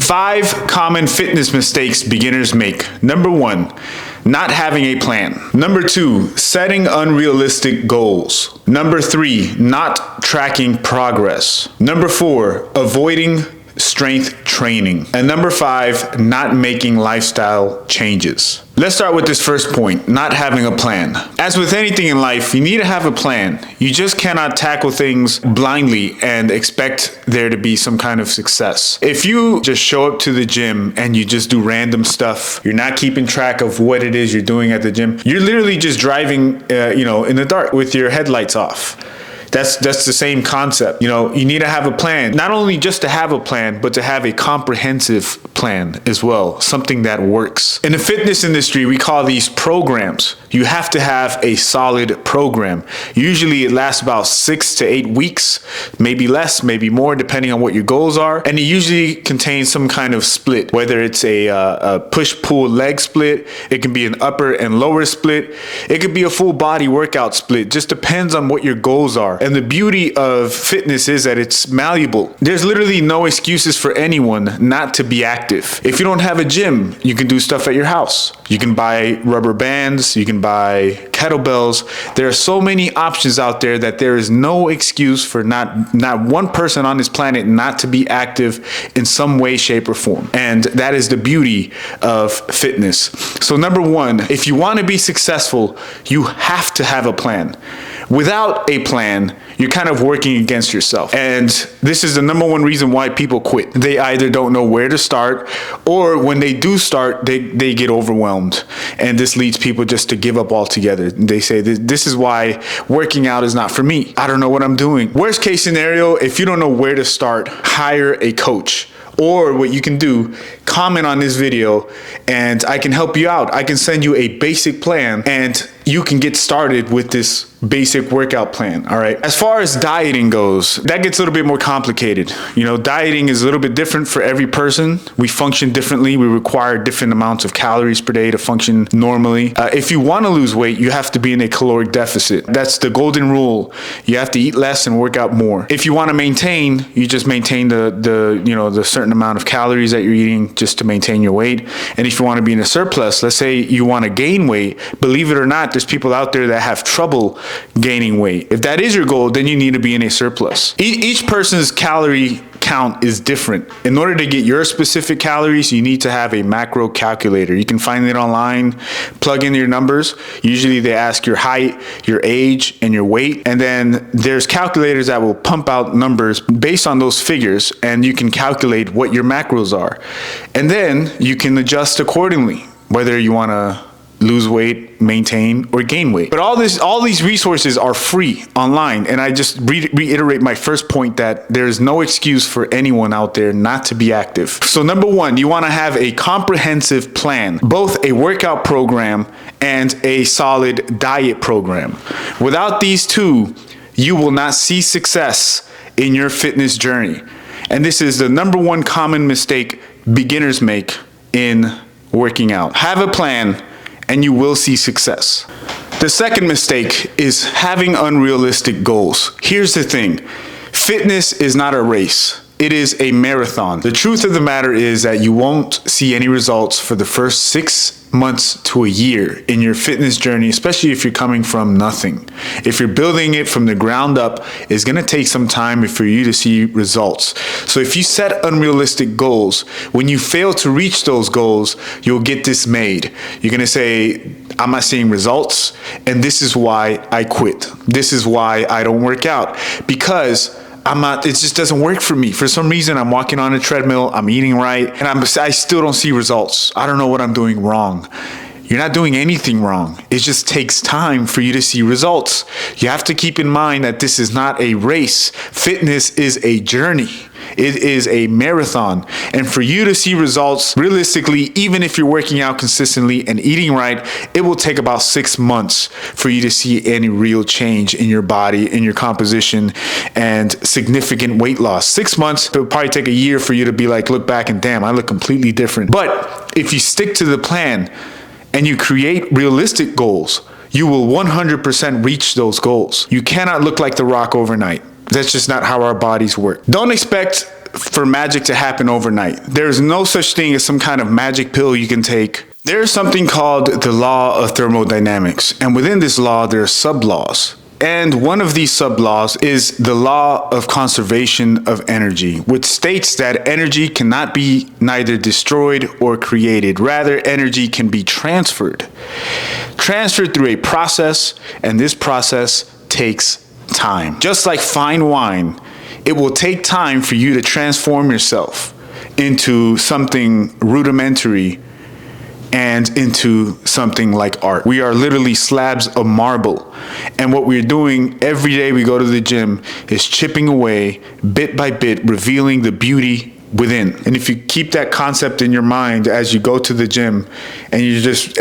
5 common fitness mistakes beginners make. Number 1, not having a plan. Number 2, setting unrealistic goals. Number 3, not tracking progress. Number 4, avoiding strength training. And number 5, not making lifestyle changes. Let's start with this first point, not having a plan. As with anything in life, you need to have a plan. You just cannot tackle things blindly and expect there to be some kind of success. If you just show up to the gym and you just do random stuff, you're not keeping track of what it is you're doing at the gym, you're literally just driving, in the dark with your headlights off. That's the same concept. You need to have a plan. Not only just to have a plan, but to have a comprehensive plan as well. Something that works. In the fitness industry, we call these programs. You have to have a solid program. Usually it lasts about 6 to 8 weeks, maybe less, maybe more, depending on what your goals are. And it usually contains some kind of split, whether it's a push-pull leg split, it can be an upper and lower split, it could be a full body workout split. Just depends on what your goals are. And the beauty of fitness is that it's malleable. There's literally no excuses for anyone not to be active. If you don't have a gym, you can do stuff at your house. You can buy rubber bands, you can buy kettlebells. There are so many options out there that there is no excuse for not one person on this planet not to be active in some way, shape, or form. And that is the beauty of fitness. So number 1, if you want to be successful, you have to have a plan. Without a plan, you're kind of working against yourself. And this is the number 1 reason why people quit. They either don't know where to start, or when they do start, they get overwhelmed. And this leads people just to give up altogether. They say, this is why working out is not for me. I don't know what I'm doing. Worst case scenario, if you don't know where to start, hire a coach. Or what you can do, comment on this video and I can help you out. I can send you a basic plan and you can get started with this basic workout plan, all right? As far as dieting goes, that gets a little bit more complicated. Dieting is a little bit different for every person. We function differently. We require different amounts of calories per day to function normally. If you want to lose weight, you have to be in a caloric deficit. That's the golden rule. You have to eat less and work out more. If you want to maintain, you just maintain the certain amount of calories that you're eating just to maintain your weight. And if you want to be in a surplus, let's say you want to gain weight, believe it or not, there's people out there that have trouble gaining weight. If that is your goal, then you need to be in a surplus. Each person's calorie count is different. In order to get your specific calories, you need to have a macro calculator. You can find it online, plug in your numbers. Usually they ask your height, your age, and your weight. And then there's calculators that will pump out numbers based on those figures, and you can calculate what your macros are. And then you can adjust accordingly, whether you want to lose weight, maintain, or gain weight. But all these resources are free online. And I just reiterate my first point that there's no excuse for anyone out there not to be active. So number 1, you want to have a comprehensive plan, both a workout program and a solid diet program. Without these 2, you will not see success in your fitness journey. And this is the number 1 common mistake beginners make in working out. Have a plan and you will see success. The second mistake is having unrealistic goals. Here's the thing, fitness is not a race. It is a marathon. The truth of the matter is that you won't see any results for the first 6 months to a year in your fitness journey, especially if you're coming from nothing. If you're building it from the ground up, it's gonna take some time for you to see results. So if you set unrealistic goals, when you fail to reach those goals, you'll get dismayed. You're gonna say, I'm not seeing results, and this is why I quit. This is why I don't work out, because it just doesn't work for me. For some reason, I'm walking on a treadmill, I'm eating right, and I still don't see results. I don't know what I'm doing wrong. You're not doing anything wrong. It just takes time for you to see results. You have to keep in mind that this is not a race. Fitness is a journey. It is a marathon. And for you to see results, realistically, even if you're working out consistently and eating right, it will take about 6 months for you to see any real change in your body, in your composition, and significant weight loss. 6 months, it'll probably take a year for you to be like, look back and damn, I look completely different. But if you stick to the plan and you create realistic goals, you will 100% reach those goals. You cannot look like The Rock overnight. That's just not how our bodies work. Don't expect for magic to happen overnight. There's no such thing as some kind of magic pill you can take. There's something called the law of thermodynamics, and within this law, there are sub-laws. And one of these sub-laws is the law of conservation of energy, which states that energy cannot be neither destroyed or created. Rather, energy can be transferred. Transferred through a process, and this process takes time. Just like fine wine, it will take time for you to transform yourself into something rudimentary and into something like art. We are literally slabs of marble. And what we're doing every day we go to the gym is chipping away bit by bit, revealing the beauty within. And if you keep that concept in your mind as you go to the gym and you just,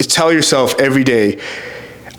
tell yourself every day,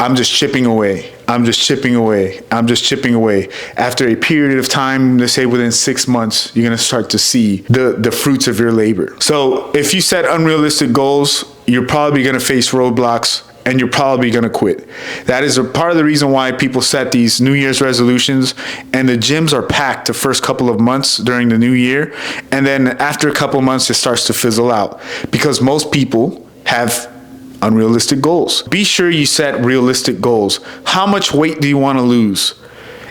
I'm just chipping away. I'm just chipping away. I'm just chipping away. After a period of time, let's say within 6 months, you're going to start to see the fruits of your labor. So if you set unrealistic goals, you're probably going to face roadblocks and you're probably going to quit. That is a part of the reason why people set these New Year's resolutions, and the gyms are packed the first couple of months during the new year. And then after a couple of months, it starts to fizzle out because most people have unrealistic goals. Be sure you set realistic goals. How much weight do you want to lose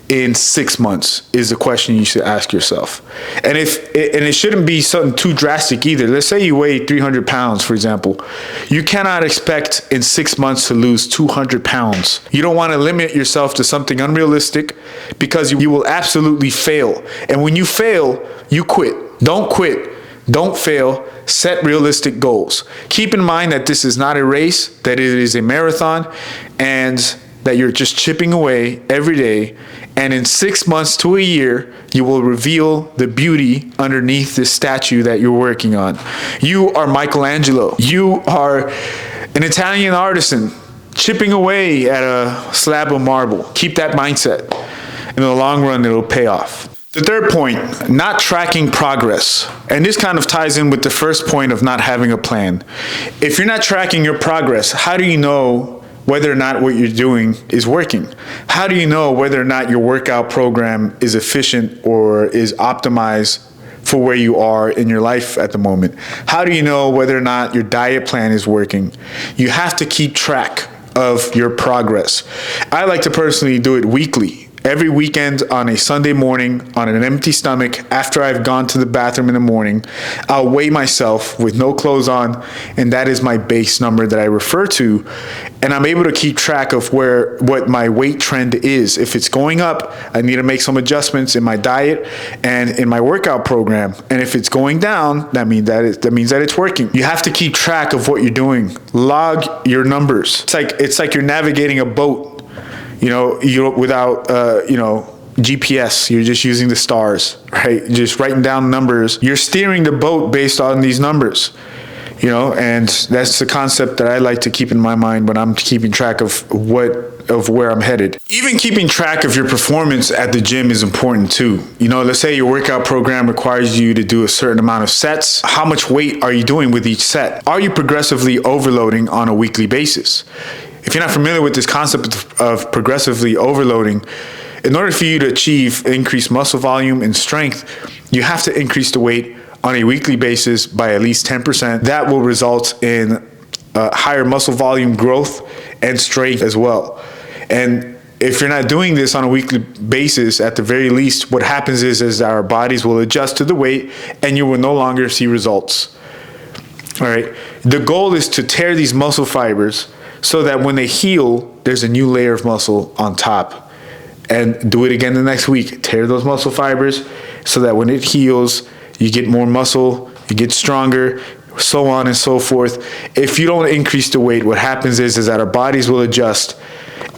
in 6 months is the question you should ask yourself. And it shouldn't be something too drastic either. Let's say you weigh 300 pounds, for example. You cannot expect in 6 months to lose 200 pounds. You don't want to limit yourself to something unrealistic because you will absolutely fail. And when you fail, you quit. Don't quit. Don't fail. Set realistic goals. Keep in mind that this is not a race, that it is a marathon, and that you're just chipping away every day. And in 6 months to a year, you will reveal the beauty underneath this statue that you're working on. You are Michelangelo. You are an Italian artisan chipping away at a slab of marble. Keep that mindset. In the long run, it'll pay off. The third point, not tracking progress. And this kind of ties in with the first point of not having a plan. If you're not tracking your progress, how do you know whether or not what you're doing is working? How do you know whether or not your workout program is efficient or is optimized for where you are in your life at the moment? How do you know whether or not your diet plan is working? You have to keep track of your progress. I like to personally do it weekly. Every weekend on a Sunday morning on an empty stomach, after I've gone to the bathroom in the morning, I'll weigh myself with no clothes on, and that is my base number that I refer to. And I'm able to keep track of what my weight trend is. If it's going up, I need to make some adjustments in my diet and in my workout program. And if it's going down, that means that it's working. You have to keep track of what you're doing. Log your numbers. It's like you're navigating a boat. Without GPS, you're just using the stars, right? Just writing down numbers. You're steering the boat based on these numbers, and that's the concept that I like to keep in my mind when I'm keeping track of where I'm headed. Even keeping track of your performance at the gym is important too. Let's say your workout program requires you to do a certain amount of sets. How much weight are you doing with each set? Are you progressively overloading on a weekly basis? If you're not familiar with this concept of progressively overloading, in order for you to achieve increased muscle volume and strength, you have to increase the weight on a weekly basis by at least 10%. That will result in higher muscle volume growth and strength as well. And if you're not doing this on a weekly basis, at the very least, what happens is our bodies will adjust to the weight and you will no longer see results. All right. The goal is to tear these muscle fibers so that when they heal, there's a new layer of muscle on top. And do it again the next week. Tear those muscle fibers so that when it heals, you get more muscle, you get stronger, so on and so forth. If you don't increase the weight, what happens is that our bodies will adjust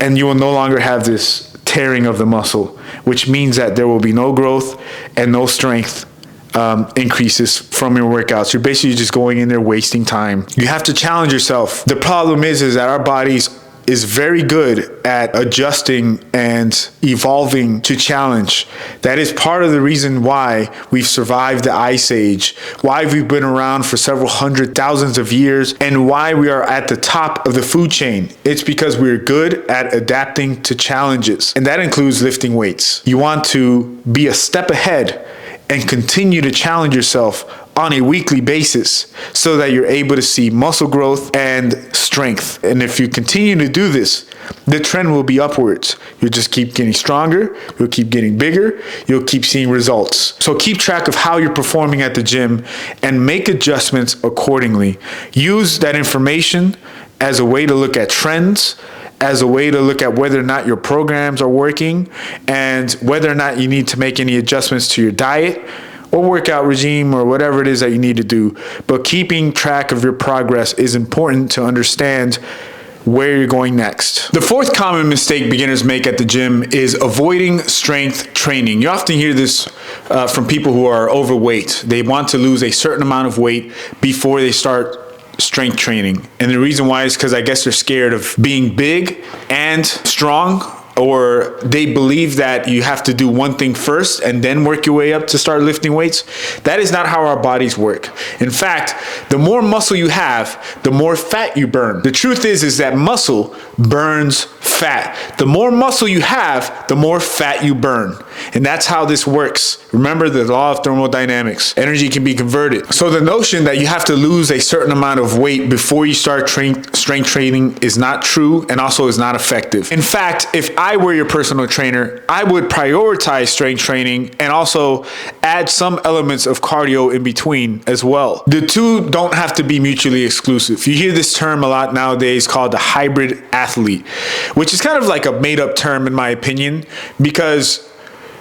and you will no longer have this tearing of the muscle, which means that there will be no growth and no strength increases from your workouts. You're basically just going in there wasting time. You have to challenge yourself. The problem is that our bodies is very good at adjusting and evolving to challenge. That is part of the reason why we've survived the Ice Age, why we've been around for several hundred thousands of years, and why we are at the top of the food chain. It's because we're good at adapting to challenges, and that includes lifting weights. You want to be a step ahead and continue to challenge yourself on a weekly basis so that you're able to see muscle growth and strength. And if you continue to do this, the trend will be upwards. You'll just keep getting stronger, you'll keep getting bigger, you'll keep seeing results. So keep track of how you're performing at the gym and make adjustments accordingly. Use that information as a way to look at trends, as a way to look at whether or not your programs are working and whether or not you need to make any adjustments to your diet or workout regime or whatever it is that you need to do. But keeping track of your progress is important to understand where you're going next. The fourth common mistake beginners make at the gym is avoiding strength training. You often hear this from people who are overweight. They want to lose a certain amount of weight before they start strength training. And the reason why is because I guess they're scared of being big and strong, or they believe that you have to do one thing first and then work your way up to start lifting weights. That is not how our bodies work. In fact, the more muscle you have, the more fat you burn. The truth is that muscle burns fat. The more muscle you have, the more fat you burn. And that's how this works. Remember the law of thermodynamics. Energy can be converted. So the notion that you have to lose a certain amount of weight before you start strength training is not true and also is not effective. In fact, if I were your personal trainer, I would prioritize strength training and also add some elements of cardio in between as well. The two don't have to be mutually exclusive. You hear this term a lot nowadays called the hybrid athlete, which is kind of like a made-up term in my opinion, because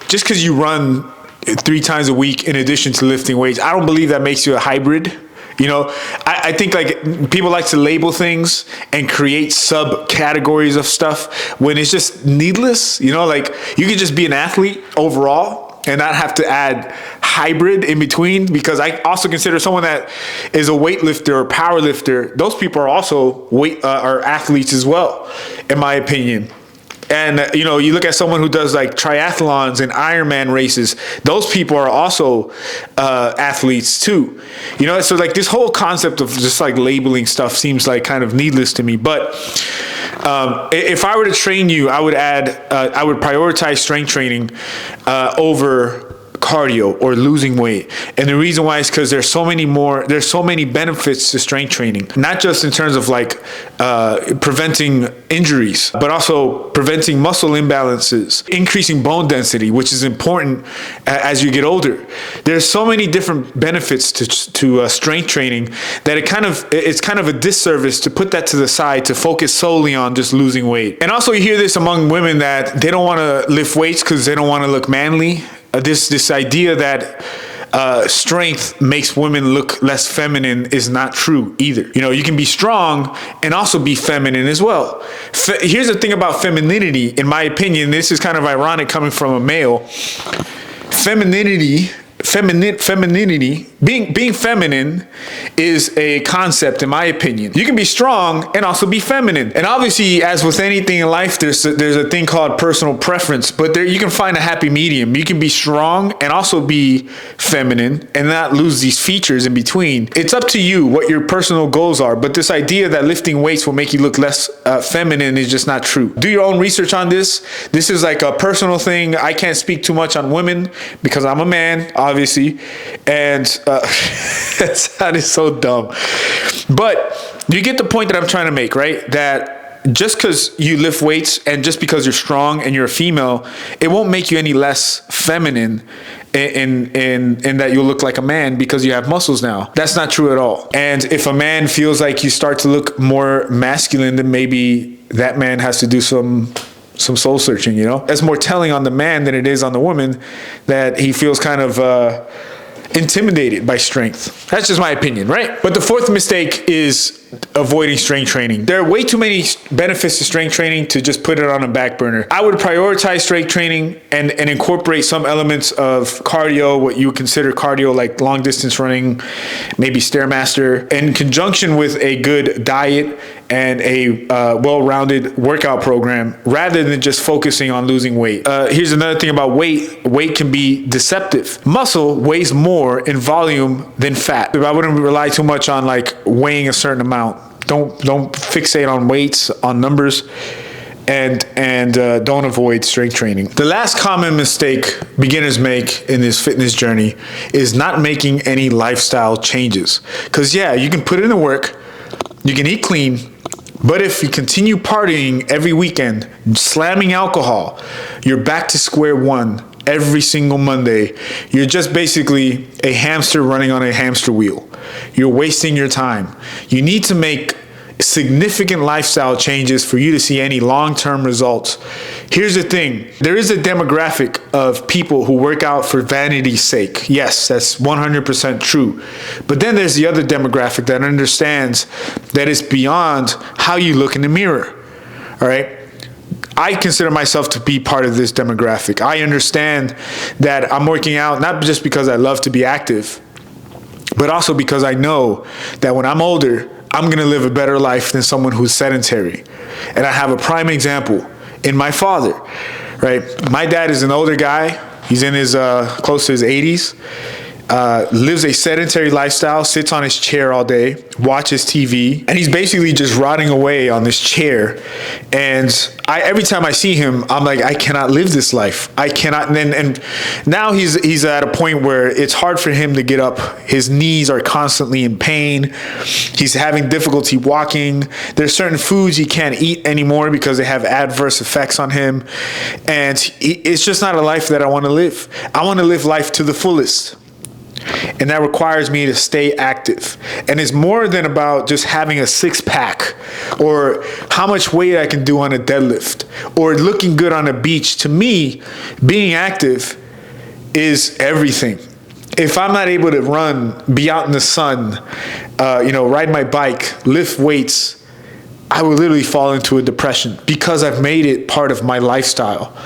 just because you run 3 times a week in addition to lifting weights, I don't believe that makes you a hybrid. You know, I think like people like to label things and create subcategories of stuff when it's just needless. You know, like you could just be an athlete overall and not have to add hybrid in between, because I also consider someone that is a weightlifter or power lifter. Those people are also are athletes as well, in my opinion. And, you know, you look at someone who does like triathlons and Ironman races, those people are also athletes too. You know, so like this whole concept of just like labeling stuff seems like kind of needless to me. But if I were to train you, I would prioritize strength training over cardio or losing weight. And the reason why is because there's so many benefits to strength training, not just in terms of like preventing injuries, but also preventing muscle imbalances, increasing bone density, which is important as you get older. There's so many different benefits to strength training that it's kind of a disservice to put that to the side to focus solely on just losing weight. And also you hear this among women that they don't want to lift weights because they don't want to look manly. This idea that strength makes women look less feminine is not true either. You know, you can be strong and also be feminine as well. Here's the thing about femininity, in my opinion, this is kind of ironic coming from a male. Femininity, being feminine is a concept, in my opinion. You can be strong and also be feminine. And obviously, as with anything in life, there's a thing called personal preference, but there you can find a happy medium. You can be strong and also be feminine and not lose these features in between. It's up to you what your personal goals are, but this idea that lifting weights will make you look less feminine is just not true. Do your own research on this. This is like a personal thing. I can't speak too much on women because I'm a man, obviously, and that is so dumb. But you get the point that I'm trying to make, right? That just because you lift weights and just because you're strong and you're a female, it won't make you any less feminine in that you'll look like a man because you have muscles now. That's not true at all. And if a man feels like you start to look more masculine, then maybe that man has to do some soul searching, you know? That's more telling on the man than it is on the woman, that he feels kind of intimidated by strength. That's just my opinion, right? But the fourth mistake is avoiding strength training. There are way too many benefits to strength training to just put it on a back burner. I would prioritize strength training and incorporate some elements of cardio, what you would consider cardio, like long distance running, maybe Stairmaster, in conjunction with a good diet and a well-rounded workout program, rather than just focusing on losing weight. Here's another thing about weight. Weight can be deceptive. Muscle weighs more in volume than fat. I wouldn't rely too much on like weighing a certain amount. Don't fixate on weights, on numbers. and don't avoid strength training. The last common mistake beginners make in this fitness journey is not making any lifestyle changes. Because yeah, you can put in the work, you can eat clean, but if you continue partying every weekend, slamming alcohol, you're back to square one every single Monday. You're just basically a hamster running on a hamster wheel. You're wasting your time. You need to make significant lifestyle changes for you to see any long-term results. Here's the thing. There is a demographic of people who work out for vanity's sake. Yes, that's 100% true. But then there's the other demographic that understands that it's beyond how you look in the mirror. All right? I consider myself to be part of this demographic. I understand that I'm working out not just because I love to be active, but also because I know that when I'm older, I'm going to live a better life than someone who's sedentary. And I have a prime example in my father, right? My dad is an older guy. He's in his close to his 80s. Lives a sedentary lifestyle, sits on his chair all day, watches TV, and he's basically just rotting away on this chair. And every time I see him, I'm like, I cannot live this life. I cannot. And now he's at a point where it's hard for him to get up. His knees are constantly in pain. He's having difficulty walking. There's certain foods he can't eat anymore because they have adverse effects on him. And it's just not a life that I want to live. I want to live life to the fullest. And that requires me to stay active. And it's more than about just having a six-pack or how much weight I can do on a deadlift or looking good on a beach. To me, being active is everything. If I'm not able to run, be out in the sun, ride my bike, lift weights, I will literally fall into a depression because I've made it part of my lifestyle.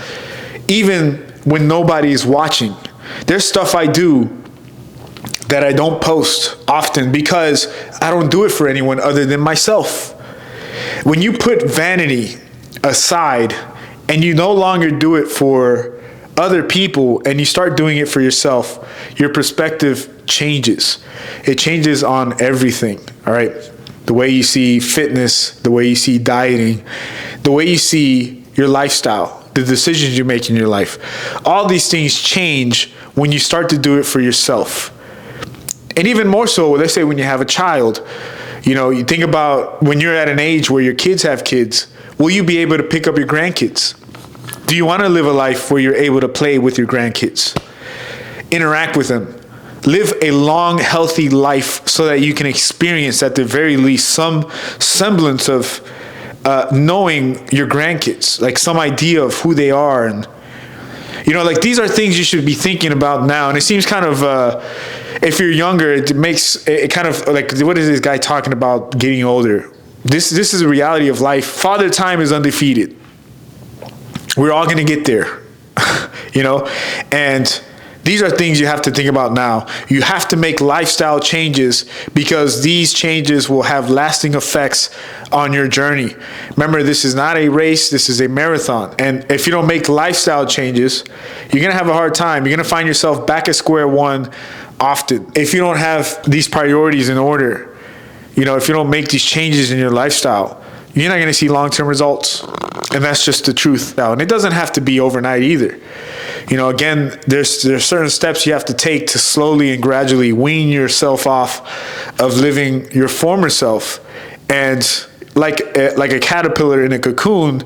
Even when nobody is watching, there's stuff I do that I don't post often because I don't do it for anyone other than myself. When you put vanity aside and you no longer do it for other people and you start doing it for yourself, your perspective changes. It changes on everything, all right? The way you see fitness, the way you see dieting, the way you see your lifestyle, the decisions you make in your life. All these things change when you start to do it for yourself. And even more so, let's say when you have a child, you think about when you're at an age where your kids have kids, will you be able to pick up your grandkids? Do you want to live a life where you're able to play with your grandkids, interact with them, live a long, healthy life so that you can experience at the very least some semblance of knowing your grandkids, like some idea of who they are. And, these are things you should be thinking about now. And it seems kind of, if you're younger, it makes it kind of like, what is this guy talking about getting older? This is the reality of life. Father Time is undefeated. We're all going to get there, and these are things you have to think about now. You have to make lifestyle changes because these changes will have lasting effects on your journey. Remember, this is not a race, this is a marathon. And if you don't make lifestyle changes, you're going to have a hard time. You're going to find yourself back at square one often. If you don't have these priorities in order, if you don't make these changes in your lifestyle, you're not going to see long-term results. And that's just the truth. And it doesn't have to be overnight either. Again, there's certain steps you have to take to slowly and gradually wean yourself off of living your former self. And like a caterpillar in a cocoon,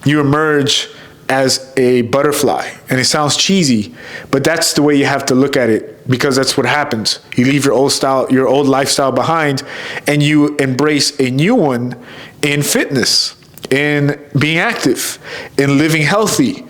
you emerge as a butterfly. And it sounds cheesy, but that's the way you have to look at it, because that's what happens. You leave your old lifestyle behind, and you embrace a new one in fitness, in being active, in living healthy.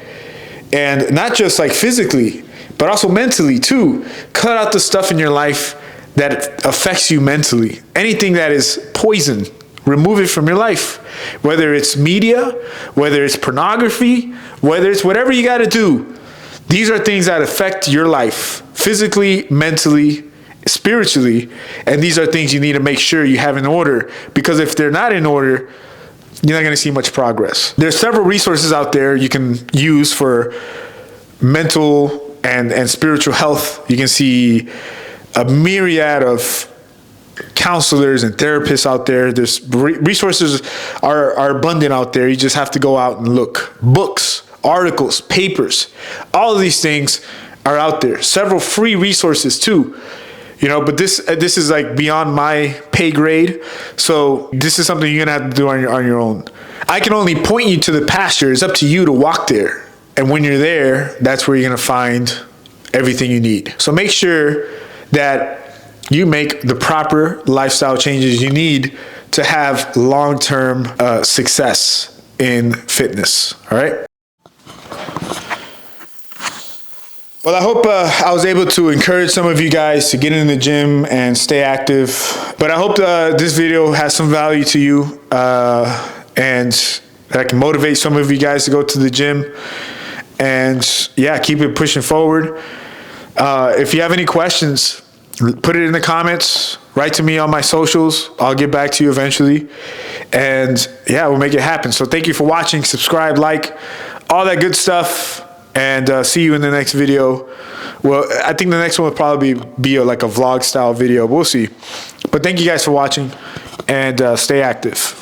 And not just like physically, but also mentally too. Cut out the stuff in your life that affects you mentally. Anything that is poison, remove it from your life. Whether it's media, whether it's pornography, whether it's whatever you got to do. These are things that affect your life physically, mentally, spiritually. And these are things you need to make sure you have in order, because if they're not in order, you're not going to see much progress. There's several resources out there you can use for mental and spiritual health. You can see a myriad of counselors and therapists out there. There's resources are abundant out there. You just have to go out and look. Books, articles, papers, all of these things are out there. Several free resources too. You know, but this is like beyond my pay grade. So this is something you're gonna have to do on your own. I can only point you to the pasture. It's up to you to walk there. And when you're there, that's where you're gonna find everything you need. So make sure that you make the proper lifestyle changes you need to have long-term success in fitness. All right. Well, I hope I was able to encourage some of you guys to get in the gym and stay active. But I hope this video has some value to you and that I can motivate some of you guys to go to the gym. And yeah, keep it pushing forward. If you have any questions, put it in the comments. Write to me on my socials. I'll get back to you eventually. And yeah, we'll make it happen. So thank you for watching. Subscribe, like, all that good stuff. And see you in the next video. Well, I think the next one will probably be like a vlog style video. We'll see. But thank you guys for watching, and stay active.